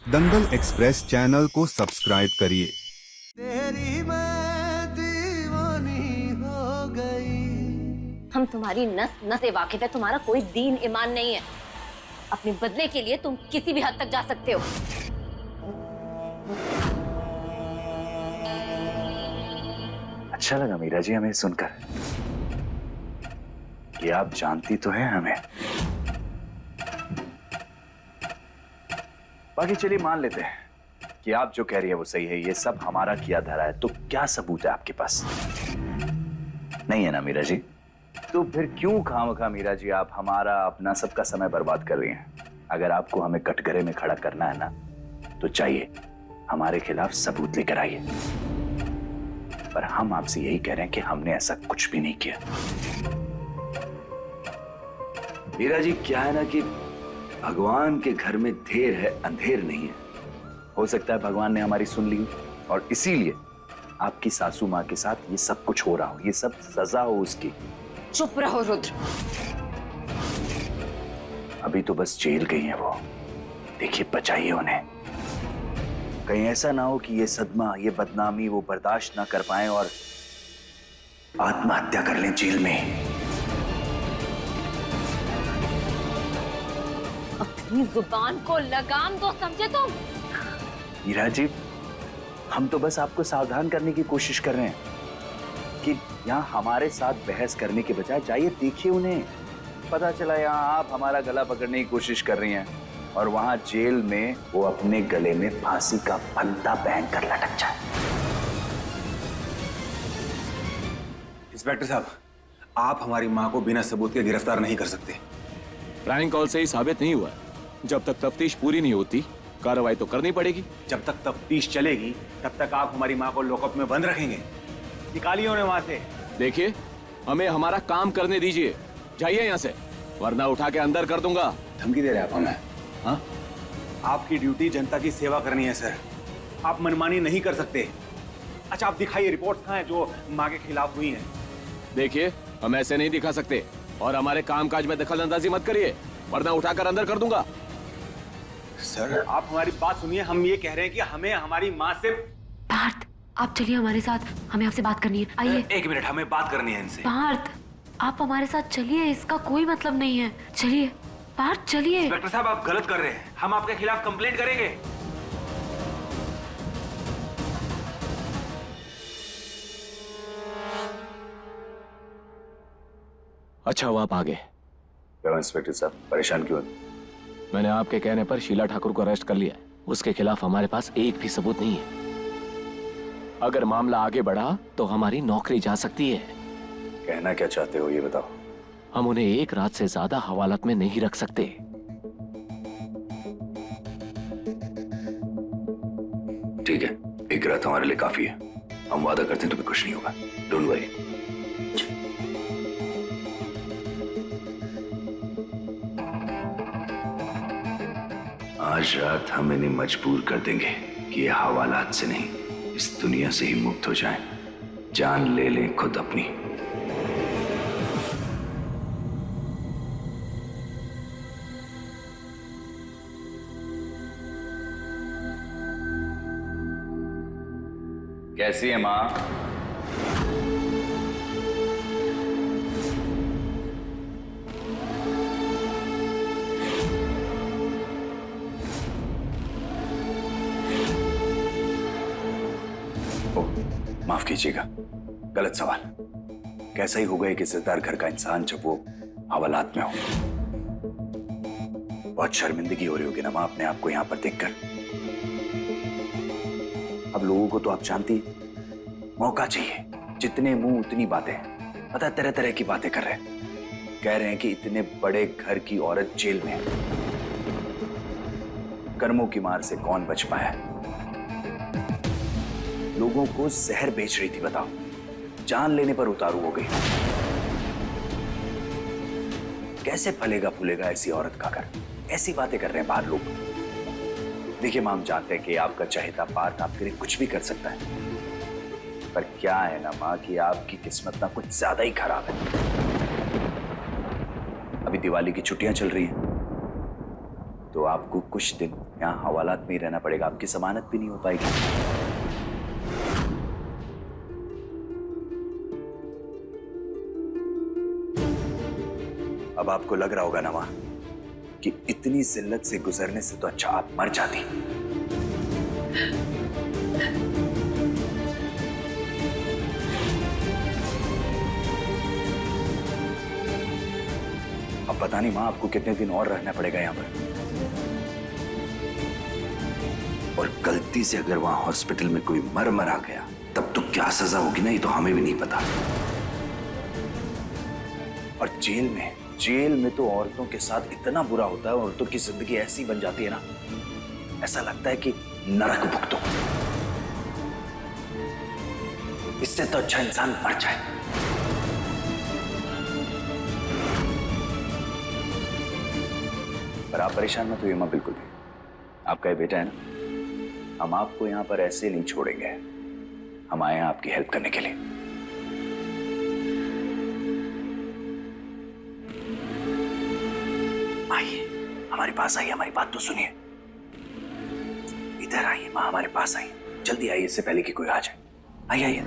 दंगल express channel को subscribe करिए। तेरी मैं दीवानी हो गई। हम तुम्हारी नस नस से वाकिफ है, तुम्हारा कोई दीन ईमान नहीं है। अपने बदले के लिए तुम किसी भी हद तक जा सकते हो। अच्छा लगा मीरा जी हमें सुनकर कि आप जानती तो हैं हमें। बाकी चलिए मान लेते हैं कि आप जो कह रही है वो सही है, ये सब हमारा किया धरा है। तो क्या सबूत है आपके पास? नहीं है ना मीरा जी? तो फिर क्यों खामखा मीरा जी आप हमारा अपना सबका समय बर्बाद कर रही हैं? अगर आपको हमें कटघरे में खड़ा करना है ना, तो चाहिए हमारे खिलाफ सबूत लेकर आइए। पर हम आपसे यही कह रहे हैं कि हमने ऐसा कुछ भी नहीं किया। मीरा जी क्या है ना कि भगवान के घर में देर है अंधेर नहीं है। हो सकता है भगवान ने हमारी सुन ली और इसीलिए आपकी सासू माँ के साथ ये सब कुछ हो रहा हो, ये सब सजा हो उसकी। चुप रहो रुद्र। अभी तो बस जेल गई है वो, देखिए बचाइए उन्हें। कहीं ऐसा ना हो कि ये सदमा, ये बदनामी वो बर्दाश्त ना कर पाए और आत्महत्या कर लें जेल में। अपनी जुबान को लगाम दो, समझे तुम? मीरा जी हम तो बस आपको सावधान करने की कोशिश कर रहे हैं कि यहाँ हमारे साथ बहस करने के बजाय जाइए देखिए उन्हें। पता चला यहाँ आप हमारा गला पकड़ने की कोशिश कर रही हैं और वहां जेल में वो अपने गले में फांसी का फंदा पहनकर लटक जाए। इंस्पेक्टर साहब, आप हमारी मां को बिना सबूत के गिरफ्तार नहीं कर सकते। प्रैंक कॉल से ही साबित नहीं हुआ। जब तक तफ्तीश पूरी नहीं होती कार्रवाई तो करनी पड़ेगी। जब तक तफ्तीश चलेगी तब तक आप हमारी मां को लॉकअप में बंद रखेंगे। निकालिए उन्हें वहां से। देखिए हमें हमारा काम करने दीजिए, जाइए यहाँ से वरना उठा के अंदर कर दूंगा। धमकी दे रहे हैं आप हमें? हाँ? आपकी ड्यूटी जनता की सेवा करनी है सर, आप मनमानी नहीं कर सकते। अच्छा आप दिखाइए रिपोर्ट्स कहाँ हैं जो मां के खिलाफ हुई हैं। देखिए हम ऐसे नहीं दिखा सकते और हमारे कामकाज में दखल अंदाजी मत करिए वरना उठाकर अंदर कर दूंगा। सर आप हमारी बात सुनिए, हम ये कह रहे हैं कि हमें हमारी माँ से। पार्थ आप चलिए हमारे साथ, हमें आपसे बात करनी है। आइए। एक मिनट, हमें बात करनी है इनसे। पार्थ आप हमारे साथ चलिए, इसका कोई मतलब नहीं है। चलिए पार्थ चलिए। इंस्पेक्टर साहब आप गलत कर रहे हैं, हम आपके खिलाफ कंप्लेंट करेंगे। अच्छा वो आप आ गए। इंस्पेक्टर साहब परेशान क्यों? मैंने आपके कहने पर शीला ठाकुर को अरेस्ट कर लिया। उसके खिलाफ हमारे पास एक भी सबूत नहीं है। अगर मामला आगे बढ़ा तो हमारी नौकरी जा सकती है। कहना क्या चाहते हो ये बताओ। हम उन्हें एक रात से ज्यादा हवालात में नहीं रख सकते। ठीक है, एक रात हमारे लिए काफी है। हम वादा करते हैं तुम्हें कुछ नहीं होगा, डोंट वरी। आज रात हम इन्हें मजबूर कर देंगे कि ये हवालात से नहीं इस दुनिया से ही मुक्त हो जाएं, जान ले लें खुद अपनी। कैसी है माँ? माफ कीजिएगा, गलत सवाल। कैसा ही होगा एक इज्जतदार घर का इंसान जब वो हवालात में हो। बहुत शर्मिंदगी हो रही होगी ना मां अपने आप को यहां पर देखकर। अब लोगों को तो आप जानती, मौका चाहिए। जितने मुंह उतनी बातें। पता है तरह तरह की बातें कर रहे हैं। कह रहे हैं कि इतने बड़े घर की औरत जेल में है, कर्मों की मार से कौन बच पाया। लोगों को जहर बेच रही थी, बताओ, जान लेने पर उतारू हो गई। कैसे फलेगा फूलेगा ऐसी औरत का घर? ऐसी बातें कर रहे हैं बाहर लोग। देखिए मां, हम जानते हैं कि आपका चहेता पार्थ आपके लिए कुछ भी कर सकता है, पर क्या है ना मां कि आपकी किस्मत ना कुछ ज्यादा ही खराब है। अभी दिवाली की छुट्टियां चल रही हैं, तो आपको कुछ दिन यहाँ हवालात में ही रहना पड़ेगा, आपकी जमानत भी नहीं हो पाएगी। अब आपको लग रहा होगा नमा कि इतनी जिल्लत से गुजरने से तो अच्छा आप मर जाती। अब पता नहीं मां आपको कितने दिन और रहना पड़ेगा यहां पर। और गलती से अगर वहां हॉस्पिटल में कोई मर आ गया तब तो क्या सजा होगी ना, ये तो हमें भी नहीं पता। और जेल में तो औरतों के साथ इतना बुरा होता है, औरतों की जिंदगी ऐसी बन जाती है ना, ऐसा लगता है कि नरक भुगतो। इससे तो अच्छा इंसान मर जाए। पर आप परेशान मत होइए मां, बिल्कुल भी। आपका ये बेटा है ना, हम आपको यहां पर ऐसे नहीं छोड़ेंगे। हम आए हैं आपकी हेल्प करने के लिए। आइए, हमारे पास आइए, हमारी बात तो सुनिए। इधर आइए मां, हमारे पास आइए, जल्दी आइए, इससे पहले कि कोई आ जाए। आइए आइए।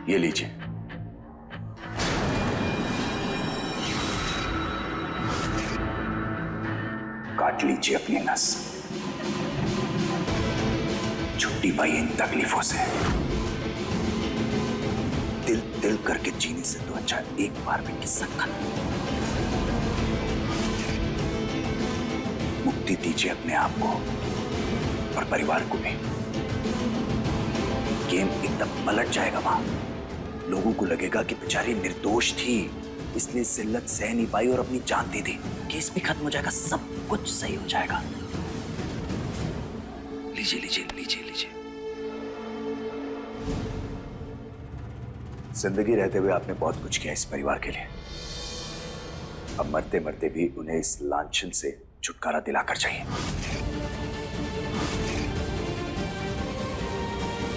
ये लीजिए। काट लीजिए अपनी नस, छुट्टी पाई इन तकलीफों से। दिल दिल करके जीने से तो अच्छा एक बार में किस्सा खत्म। मुक्ति दीजिए अपने आप को और परिवार को भी। गेम एकदम पलट जाएगा मां। लोगों को लगेगा कि बेचारी निर्दोष थी, इसलिए जिल्लत सह नहीं पाई और अपनी जान दे दी। केस भी खत्म हो जाएगा, सब कुछ सही हो जाएगा। लीजिए लीजिए लीजिए लीजिए। जिंदगी रहते हुए आपने बहुत कुछ किया इस परिवार के लिए। अब मरते मरते भी उन्हें इस लांछन से छुटकारा दिलाकर चाहिए।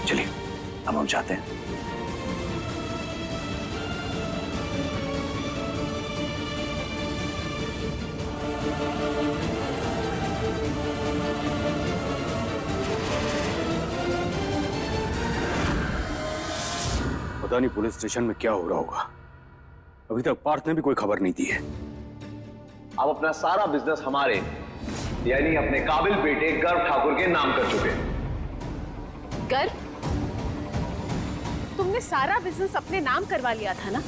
चलिए अब हम जाते हैं। पता नहीं पुलिस स्टेशन में क्या हो रहा होगा। अभी तक पार्थ ने भी कोई खबर नहीं दी है। अब अपना सारा बिजनेस हमारे यानी अपने काबिल बेटे गर्व ठाकुर के नाम कर चुके हैं। गर्व, तुमने सारा बिजनेस अपने नाम करवा लिया था ना,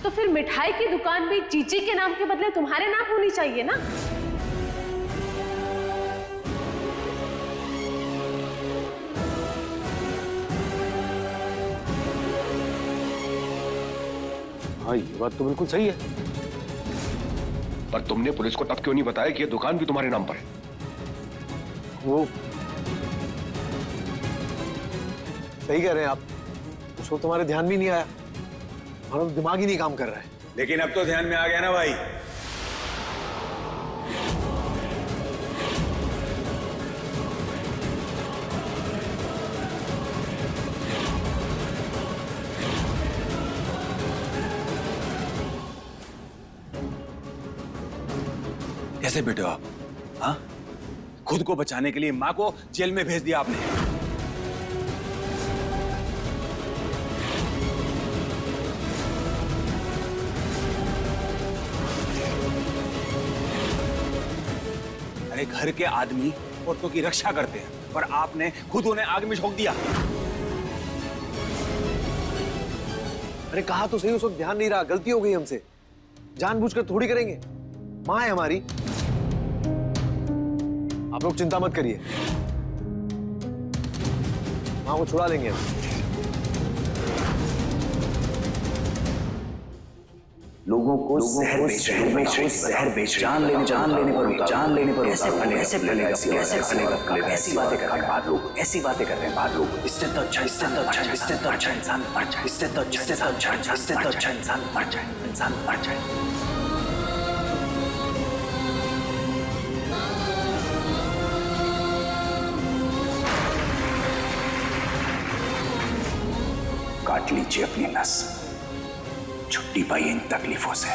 तो फिर मिठाई की दुकान भी जीजी के नाम के बदले तुम्हारे नाम होनी चाहिए ना। हाँ, ये बात तो बिल्कुल सही है। पर तुमने पुलिस को तब क्यों नहीं बताया कि ये दुकान भी तुम्हारे नाम पर है? वो सही कह रहे हैं आप, उसको तुम्हारे ध्यान भी नहीं आया, हमारा दिमाग ही नहीं काम कर रहा है। लेकिन अब तो ध्यान में आ गया ना भाई। कैसे बेटे हो आप? हाँ, खुद को बचाने के लिए मां को जेल में भेज दिया आपने। अरे घर के आदमी औरतों की रक्षा करते हैं, पर आपने खुद उन्हें आग में झोंक दिया। अरे कहा तो सही, उस वक्त ध्यान नहीं रहा, गलती हो गई हमसे। जानबूझकर थोड़ी करेंगे, मां है हमारी। आप लोग चिंता मत करिए, मां को छुड़ा लेंगे हम। लोगों को जहर बेच रहे, जान लेने पर ऐसे फलेगा, ऐसी बातें कर रहे हैं बाहर लोग, ऐसी बातें कर रहे हैं बाहर लोग। इससे तो अच्छा इंसान मर जाए, इससे तो अच्छा इंसान मर जाए। काट लीजिए अपनी नस, छुट्टी पाइए इन तकलीफों से।